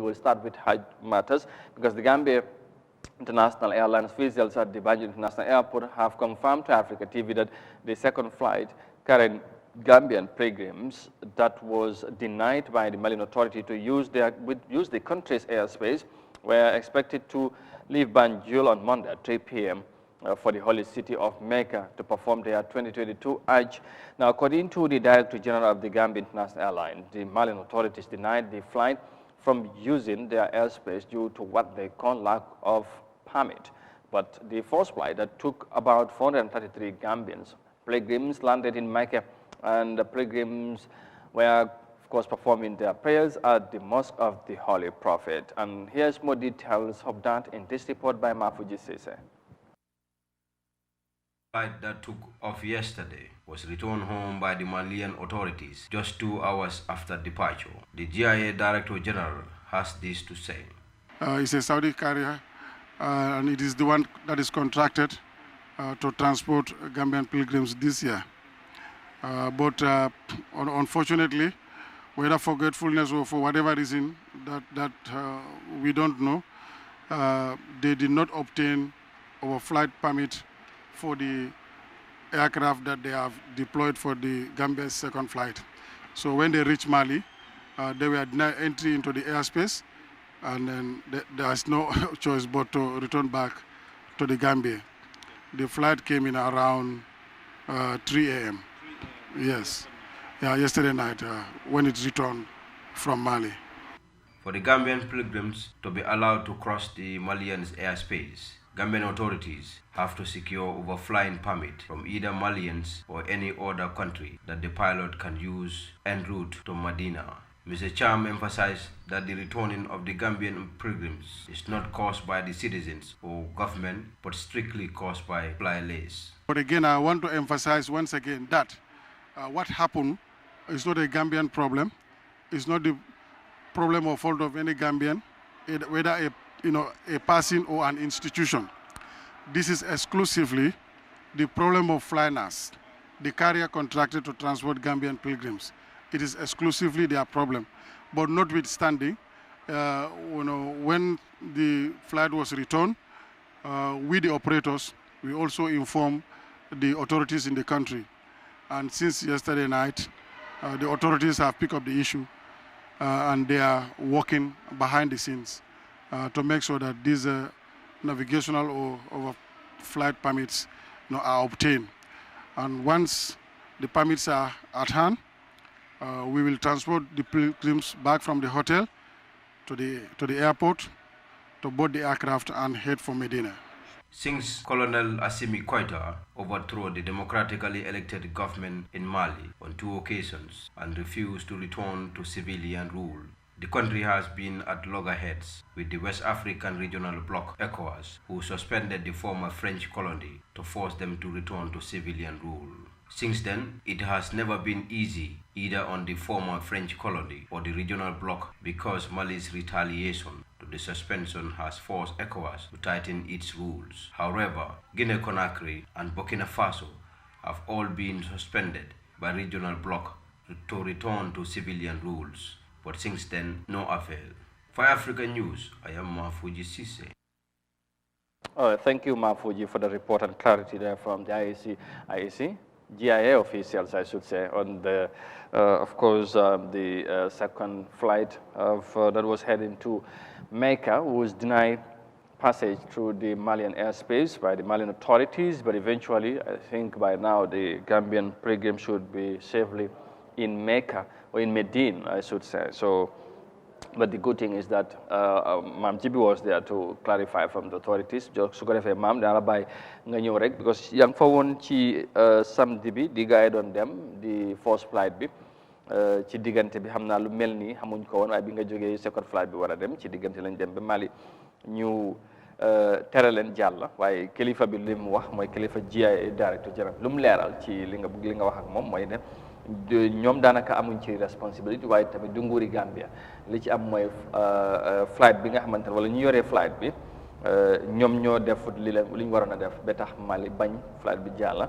We will start with Hajj matters because the Gambia International Airlines officials at the Banjul International Airport have confirmed to Africa TV that the second flight carrying Gambian pilgrims that was denied by the Malian authority to use the country's airspace were expected to leave Banjul on Monday at 3 p.m. For the holy city of Mecca to perform their 2022 Hajj. Now, according to the Director General of the Gambian International Airlines, the Malian authorities denied the flight from using their airspace due to what they call lack of permit. But the first flight that took about 433 Gambians, pilgrims landed in Mecca, and the pilgrims were, of course, performing their prayers at the Mosque of the Holy Prophet. And here's more details of that in this report by Mafuji Sese. Flight that took off yesterday was returned home by the Malian authorities just 2 hours after departure. The GIA Director General has this to say. It's a Saudi carrier, and it is the one that is contracted to transport Gambian pilgrims this year. But unfortunately, whether forgetfulness or for whatever reason that we don't know, they did not obtain our flight permit for the aircraft that they have deployed for the Gambia's second flight. So when they reached Mali, they were denied entry into the airspace, and then there's no choice but to return back to the Gambia. The flight came in around 3 a.m. Yes, yeah, yesterday night when it returned from Mali. For the Gambian pilgrims to be allowed to cross the Malians' airspace, Gambian authorities have to secure overflying permit from either Malians or any other country that the pilot can use en route to Medina. Mr. Cham emphasized that the returning of the Gambian pilgrims is not caused by the citizens or government, but strictly caused by fly-lays. But again, I want to emphasize once again that what happened is not a Gambian problem. It's not the problem or fault of any Gambian, whether a person or an institution. This is exclusively the problem of flyers, the carrier contracted to transport Gambian pilgrims. It is exclusively their problem. But notwithstanding, when the flight was returned, we the operators, we also informed the authorities in the country. And since yesterday night, the authorities have picked up the issue and they are working behind the scenes to make sure that these navigational or flight permits are obtained. And once the permits are at hand, we will transport the pilgrims back from the hotel to the airport to board the aircraft and head for Medina. Since Colonel Assimi Koita overthrew the democratically elected government in Mali on 2 occasions and refused to return to civilian rule, the country has been at loggerheads with the West African regional bloc ECOWAS, who suspended the former French colony to force them to return to civilian rule. Since then, it has never been easy either on the former French colony or the regional bloc, because Mali's retaliation to the suspension has forced ECOWAS to tighten its rules. However, Guinea-Conakry and Burkina Faso have all been suspended by regional bloc to return to civilian rules. But since then, no avail. For Africa News, I am Mafuji Sise. Thank you, Mafuji, for the report and clarity there from the GIA officials, I should say, on the, of course, the second flight that was heading to Mecca was denied passage through the Malian airspace by the Malian authorities, but eventually, I think by now, the Gambian pilgrim should be safely in Mecca, or in Medina, I should say. So, but the good thing is that Mam Jibi was there to clarify from the authorities. Su ko defee Mam dana bay nga ñëw rek because yang fa woon ci samedi bi di gaay doon dem di first flight bi ci diggante bi xam naa lu mel nii xamuñ ko woon waaye bi nga jógee second flight bi war a dem ci diggante lañ dem ba Mali ñu tere leen jàll waaye kilifa bi li mu wax mooy kilifa GIA directeur général lu mu leeral ci li nga wax ak moom mooy ne ñoom daanaka amuñ ci responsibility waaye tamit du nguuri Gambia li ci am mooy flight bi nga xamante ne wala ñu yoree flight bi ñoom ñoo def li ñu waroon a def ba tax Mali bañ flight bi jàll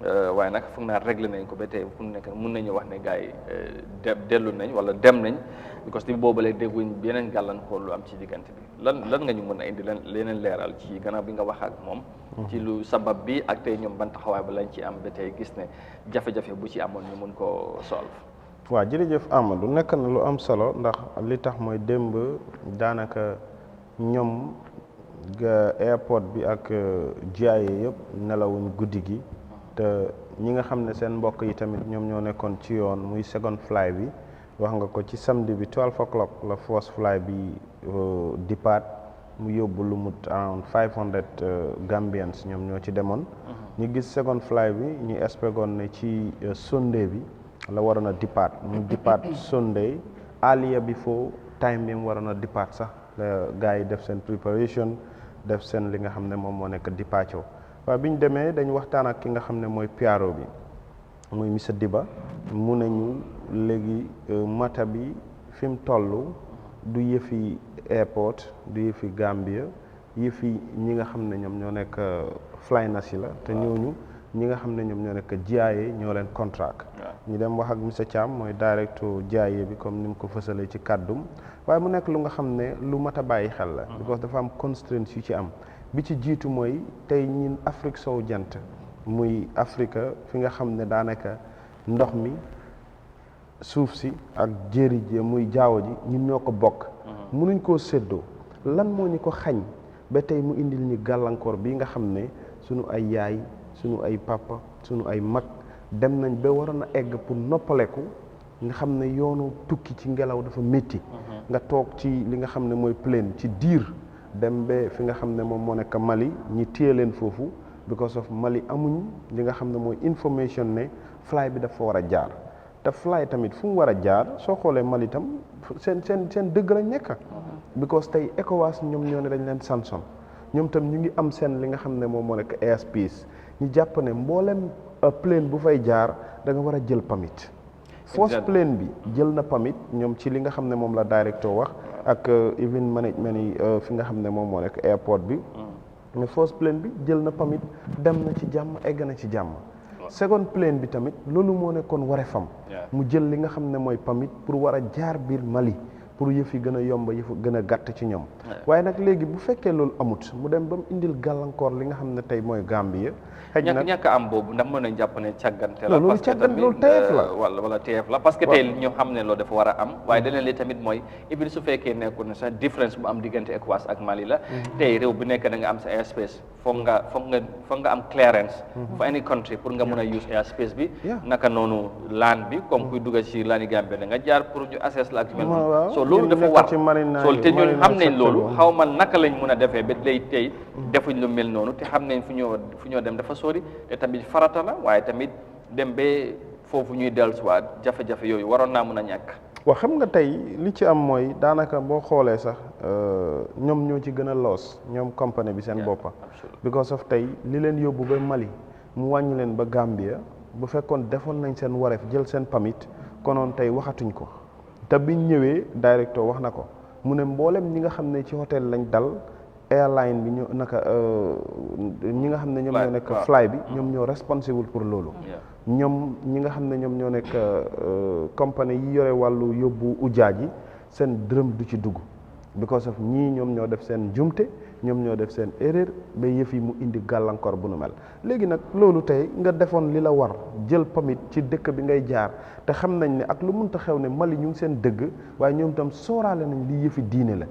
waaye nag foog naa réglé nañ ko ba tey fu mu nekk mun nañu wax ne gars yi dellu nañ wala dem nañ because ni boobu lay dégguñ yeneen gàllankoor lu am ci diggante bi lan nga ñu mën a indi leneen leeral ci gannaaw bi nga wax ak moom ci lu sabab bi ak tey ñoom ban taxawaay ba lañ ci am ba tey gis ne jafe-jafe bu ci amoon ñu mun koo solve. waaw jërëjëf Amadou nekk na lu am solo ndax li tax mooy démb daanaka ñoom airport bi ak GIA yëpp nelawuñ guddi gi te ñi nga xam ne seen mbokk yi tamit ñoom ñoo nekkoon ci yoon muy second fly bi wax nga ko ci samedi bi 12 o'clock la first fly bi départ mu yóbbu lu mut around 500 Gambians ñoom ñoo ci demoon. ñu gis second fly bi ñu espégoon ne ci Sunday bi la waroon a départ mu départ Sunday earlier before time bi mu waroon a départ sax la gars yi def seen préparation def seen li nga xam ne moom moo nekk departure waaye bi ñu demee dañu waxtaan ak ki nga xam ne mooy PRO bi muy monsieur Diba mu nañu léegi mata bi fi mu toll du yëfi airport du yëfi Gambia yëfi ñi nga xam ne ñoom ñoo nekk Flynas yi la te ñooñu ñi nga xam ne ñoom ñoo nekk GIA ñoo leen contract ñu dem wax ak monsieur Thiam mooy directeur GIA bi comme ni mu ko fësalee ci kàddum waaye mu nekk lu nga xam ne lu mat a bàyyi xel la because dafa am constraints yu ci am bi ci jiitu mooy tey ñun Afrique sowu jant muy Afrique fi nga xam ne daanaka ndox mi suuf si ak jéeri ji muy jaww ji ñun ñoo ko bokk mënuñ koo séddoo lan moo ñu ko xañ ba tey mu indil ñu gàllankoor bi nga xam ne sunu ay yaay sunu ay papa sunu ay mag dem nañ ba waroon a egg pour noppaleku nga xam ne yoonu tukki ci ngelaw dafa métti nga toog ci li nga xam ne mooy plane ci diir dem ba fi nga xam ne moom moo nekk Mali ñi téye leen foofu because of Mali amuñ li nga xam ne mooy information ne fly bi dafa war a jaar te fly tamit fu mu war a jaar soo xoolee Mali tam seen dëgg lañ nekk because tey ECOWAS ñoom ñoo ne dañ leen sanction ñoom tam ñu ngi am seen li nga xam ne moom moo nekk airspace ñu jàpp ne mboolem plane bu fay jaar da nga war a jël permit first plane bi jël na permit ñoom ci li nga xam ne moom la directeur wax ak even management yi fi nga xam ne moom moo nekk airport bi mais first plane bi jël na permit dem na ci jàmm egg na ci jàmm second plane bi tamit loolu moo nekkoon wareefam mu jël li nga xam ne mooy permit pour war a jaar biir Mali pour yëf yi gën a yomb yëf gën a gàtt ci ñoom waaye nag léegi bu fekkee loolu amut mu dem ba mu indil gàllankoor li nga xam ne tey mooy Gambia xëy na ñàkk am boobu ndax mën nañ jàpp ne càggante la loolu càggante loolu teef la wala teef la parce que tey ñu xam ne loolu dafa war a am waaye deneen li tamit mooy even su fekkee nekkul ne sax différence bu am diggante ECOWAS ak Mali la tey réew bu nekk da nga am sa airspace foog nga am clearance for any country pour nga mën a use airspace bi naka noonu laan bi comme kuy dugga ci laani Gambie da nga jaar pour ñu assess la ak mel so loolu dafa war so te ñun xam nañ loolu xaw ma naka lañ mën a defee ba lay tey defuñ lu mel noonu te xam nañ fu ñoo dem dafa sori te tamit farata la waaye tamit dem ba foofu ñuy dellusiwaat jafe-jafe yooyu waroon naa mën a ñàkk waaw xam nga tey li ci am mooy daanaka boo xoolee sax ñoom ñoo ci gën a loos ñoom compagnie bi seen boppa because of tey li leen yóbbu ba Mali mu wàññi leen ba Gambia bu fekkoon defoon nañ seen wareef jël seen permit konoon tey waxatuñ ko te biñ ñëwee directeur wax na ko mu ne mboolem ñi nga xam ne ci hôtel lañ dal airline bi ñu naka ñi nga xam ne ñoom ñoo nekk fly bi ñoom ñoo responsible pour loolu ñoom ñi nga xam ne ñoom ñoo nekk compagnie yi yore wàllu yóbbu ujaaj yi seen dërëm du ci dugg because of ñii ñoom ñoo def seen jumte ñoom ñoo def seen erreur ba yëf yi mu indi gàllankoor bu nu mel léegi nag loolu tey nga defoon li la war jël permit ci dëkk bi ngay jaar te xam nañ ne ak lu mënta xew ne Mali ñu ngi seen dëgg waaye ñoom tam sóoraale nañ li yëfi diine la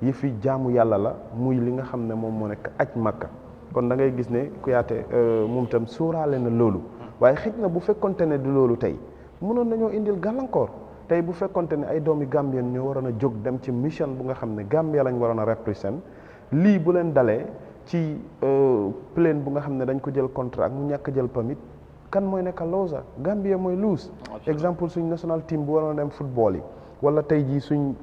yëfi jaamu yàlla la muy li nga xam ne moom moo nekk aj Makka kon da ngay gis ne Kuyaate moom tam sóoraale na loolu waaye xëj na bu fekkonte ne du loolu tey mënoon nañoo indil gàllankoor tey bu fekkonte ne ay doomi Gambien ñoo waroon a jóg dem ci mission bu nga xam ne Gambia lañ waroon a represent lii bu leen dalee ci plane bu nga xam ne dañ ko jël contrat mu ñàkk jël permit kan mooy nekk loser Gambia mooy lose exemple suñ national team bu waroon a dem football yi wala tey jii suñ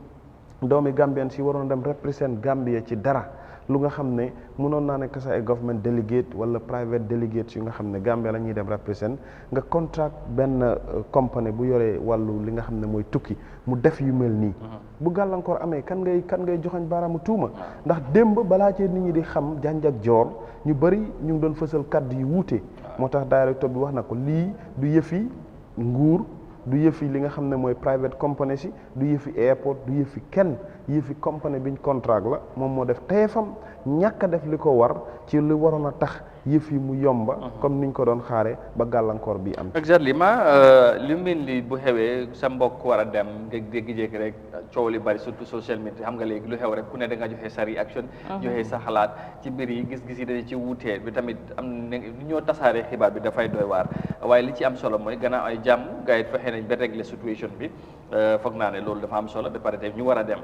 doomi Gambien si waroon a dem represent Gambia ci dara lu nga xam ne mënoon naa nekk sa ay government delegate wala private delegates yu nga xam ne Gambia la ñuy dem represent nga contract benn compagnie bu yoree wàllu li nga xam ne mooy tukki mu def yu mel nii bu gàllankoor amee kan ngay joxañ baaraamu tuuma ndax démb balaa ci nit ñi di xam janj ak joor ñu bëri ñu ngi doon fësal kaddu yu wuute moo tax directeur bi wax na ko lii du yëfi nguur du yëfi li nga xam ne mooy private company si du yëfi airport du yëfi kenn yëfi company biñ contract la moom moo def teefam ñàkk a def li ko war ci li waroon a tax yëf yi mu yomba comme niñ ko doon xaare ba gàllankoor bi am exactly li mel li bu xewee sa mbokk war a dem nga dégg-jékki rek coow li bari surtout social media xam nga léegi lu xew rek ku ne da nga joxe sa réaction joxe sa xalaat ci mbir yi gis-gis yi dañu ci wuutee bi tamit am na lu ñoo tasaaree xibaar bi dafay doy waar waaye li ci am solo mooy gannaaw ay jàmm gars yi fexe nañ ba régler situation bi foog naa ne loolu dafa am solo ba pare tey ñu war a dem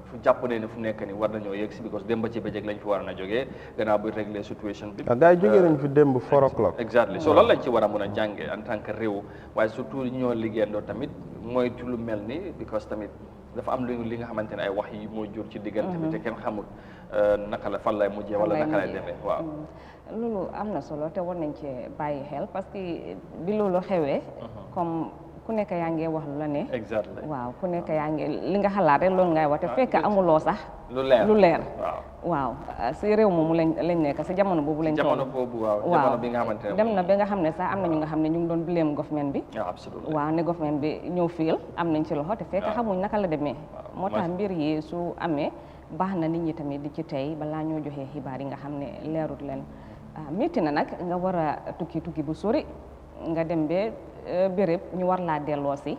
fu jàpp ne fu nekk ni war nañoo yegg si because démb ci bëccëg lañ fi war na jógee gannaaw bi régler situation bi gars yi jógee nañ fi démb 4 o'clock exactly so loolu lañ ci war a mun a jàngee en tant que réew waaye surtout ñoo liggéeyandoo tamit mooy lu mel ni because tamit dafa am li nga xamante ne ay wax yi moo jur ci diggante bi te kenn xamul naka la fan lay mujjee wala naka lay demee waaw loolu am na solo te war nañ ci bàyyi xel parce que bi loolu xewee comme ku nekk yaa ngi wax lu la ne exactly waaw ku nekk yaa ngi li nga xalaat rek loolu ngay wax te fekk amuloo sax lu leer waaw si réew moomu lañ nekk si jamono boobu lañ jamono boobu jamono bi nga xamante ne dem na ba nga xam ne sax am na ñu nga xam ne ñu ngi doon blame government bi waaw ne government bi ñëw fiil am nañ ci loxo te fekk xamuñ naka la demee moo tax mbir yi su amee baax na nit ñi tamit di ci tey balaa ñoo joxee xibaar yi nga xam ne leerut leen métti na nag nga war a tukki bu sori nga dem ba béréb ñu war laa delloo si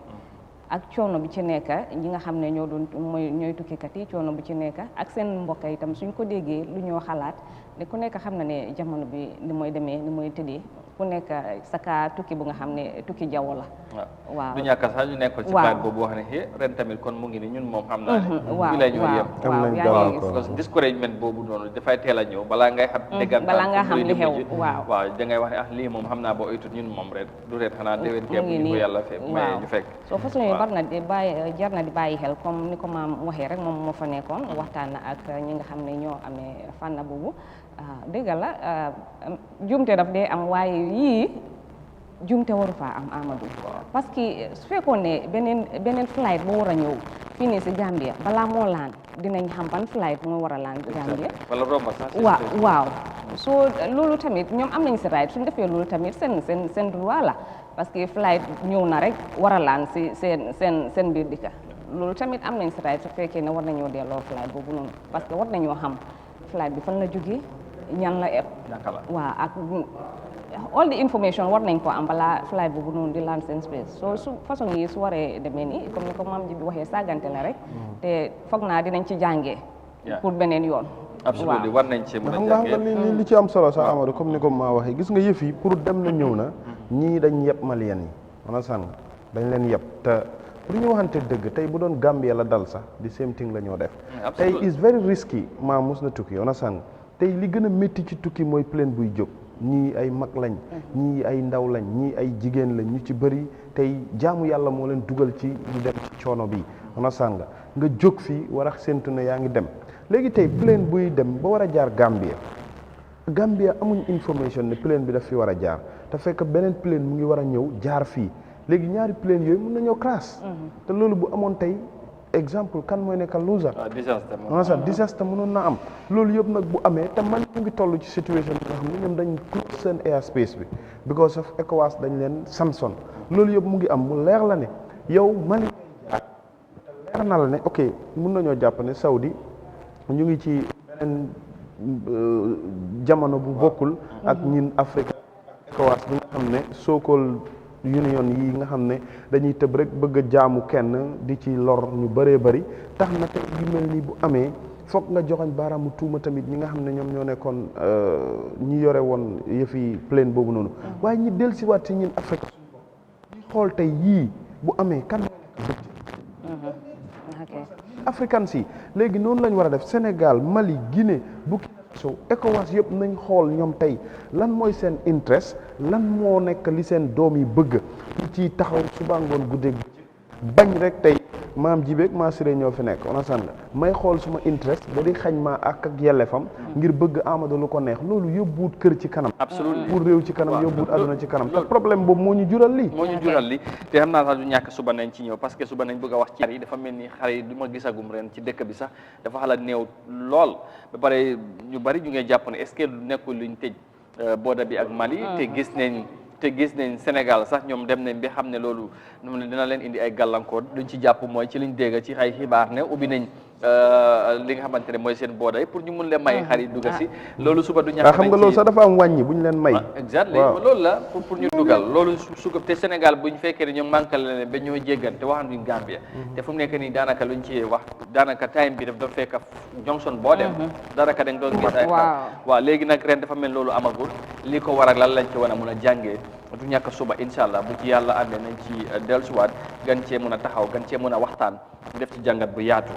ak coono bi ci nekk ñi nga xam ne ñooy tukkikat yi coono bi ci nekk ak seen mbokk itam suñ ko déggee lu ñoo xalaat ne ku nekk xam na ne jamono bi ni mooy demee ni mooy tëddee ku nekk saka tukki bu nga xam ne tukki jaww la waaw du ñàkk sax ñu nekkoon ci plan boobu wax ne ren tamit kon mu ngi ni ñun moom xam naa ne fi la ñoo yem parce que discouragement boobu noonu dafay teel a ñëw balaa ngay xam déggantaan balaa nga xam li xew waaw da ngay wax ne lii moom xam naa boo oytut ñun moom ren du ren xanaa déwén képp ñu ko yàlla may ñu fekk soo façon yi jar na di bàyyi xel comme ni ko maam waxee rek moom moo fa nekkoon waxtaan na ak ñi nga xam ne ñoo amee fànn boobu dëgg la jumte daf dee am waaye yii jumte waru faa am Amadou parce que su fekkoon ne beneen flight boo war a ñëw fii nii si Gambia balaa moo laan dinañ xam ban flight moo war a laan Gambia waaw so loolu tamit ñoom am nañ si right suñ defee loolu tamit seen droit la parce que flight ñëw na rek war a laan si seen biir dëkk loolu tamit am nañ si right su fekkee ne war nañoo delloo flight boobu noonu parce que war nañoo xam flight bi fan la jógee ñan la eb waaw ak all the information war nañ ko am balaa flight boobu noonu di land seen space so su façon yi su waree demee nii comme ni ko maam ji bi waxee sàggante la rek te foog naa dinañ ci jàngee pour beneen yoon absolument war nañ ci mën a xam nga li ci am solo sax Amadou comme ni ko maa waxee gis nga yëf yi pour dem na ñëw na ñii dañ yeb malien yi mana san dañ leen yeb te pour ñu waxante dëgg tey bu doon Gambia la dal sax di same thing la ñoo def tey is very risky maa mus na tukki mana san tey li gën a métti ci tukki mooy plane buy jóg ñii ay mag lañ ñii ay ndaw lañ ñii ay jigéen lañ ñu ci bëri tey jaamu yàlla moo leen dugal ci ñu dem ci coono bi mana san nga jóg fii war a séntu ne yaa ngi dem léegi tey plane buy dem ba war a jaar Gambia amuñ information ne plane bi daf fi war a jaar te fekk beneen plane mu ngi war a ñëw jaar fii léegi ñaari plane yooyu mën nañoo crash te loolu bu amoon tey exemple kan mooy nekkal loser disaster mënoon na am loolu yëpp nag bu amee te man ñu ngi toll ci situation bi nga xam ne ñoom dañ close seen airspace bi because of ECOWAS dañ leen Samson loolu yëpp mu ngi am mu leer la ne yow Mali te leer na la ne ok mën nañoo jàpp ne Saudi ñu ngi ci beneen jamono bu bokkul ak ñin Afrique ECOWAS bi nga xam ne so-called union yi nga xam ne dañuy tëb rek bëgg a jaamu kenn di ci lor ñu bëree bëri tax na te yu mel nii bu amee foog nga joxañ baaraamu tuuma tamit ñi nga xam ne ñoom ñoo nekkoon ñi yore woon yëfi plane boobu noonu waaye ñi del si waat ci ñun Afrique ñi xool tey yii bu amee kan africain si léegi noonu lañ war a def Sénégal Mali Guinée Burkina Faso ECOWAS yëpp nañ xool ñoom tey lan mooy seen interest lan moo nekk li seen doom yi bëgg ñu ciy taxaw suba ngoon guddeeg bañ rek tey maam jibeeg maa siré ñoo fi nekk on nga may xool suma interest ba di xañ maa ak yellefam ngir bëgg Amadou lu ko neex loolu yóbbuwut kër ci kanam absolument pour réew ci kanam yóbbuwut àdduna ci kanam te problème boobu moo ñu jural lii te xam naa sax du ñàkk suba nañ ci ñëw parce que suba nañ bëgg a wax ci xar yi dafa mel ni xar yi du ma gisagum ren ci dëkk bi sax dafa xala néew lool ba pare ñu bari ñu ngay jàpp ne est-ce que nekkul luñ tëj border bi ak Mali te gis nañ Sénégal sax ñoom dem nañ bi xam ne loolu dina leen indi ay gàllankoor luñ ci jàpp mooy ci liñ dégg ci ay xibaar ne ubbi nañ li nga xamante ne mooy seen border yi pour ñu mun leen may xar yi dugga si loolu suba du ñàkk xam nga loolu sax dafa am wàññi bu ñu leen may exactement loolu la pour ñu dugal loolu suko te Sénégal bu ñu fekkee ne ñoom manqué la leen ba ñoo jéggante waxanduñ Gambia te fu mu nekk nii daanaka luñ ci wax daanaka time bi daf doon fekk Johnson boo dem daanaka dañ doon gis ay waaw léegi nag ren dafa mel loolu amagul li ko waral lan lañ ci war a mun a jàngee du ñàkk suba incha allah bu ci yàlla àndee nañ ci dellusiwaat gan cee mun a taxaw gan cee mun a waxtaan def ci jàngat bu yaatu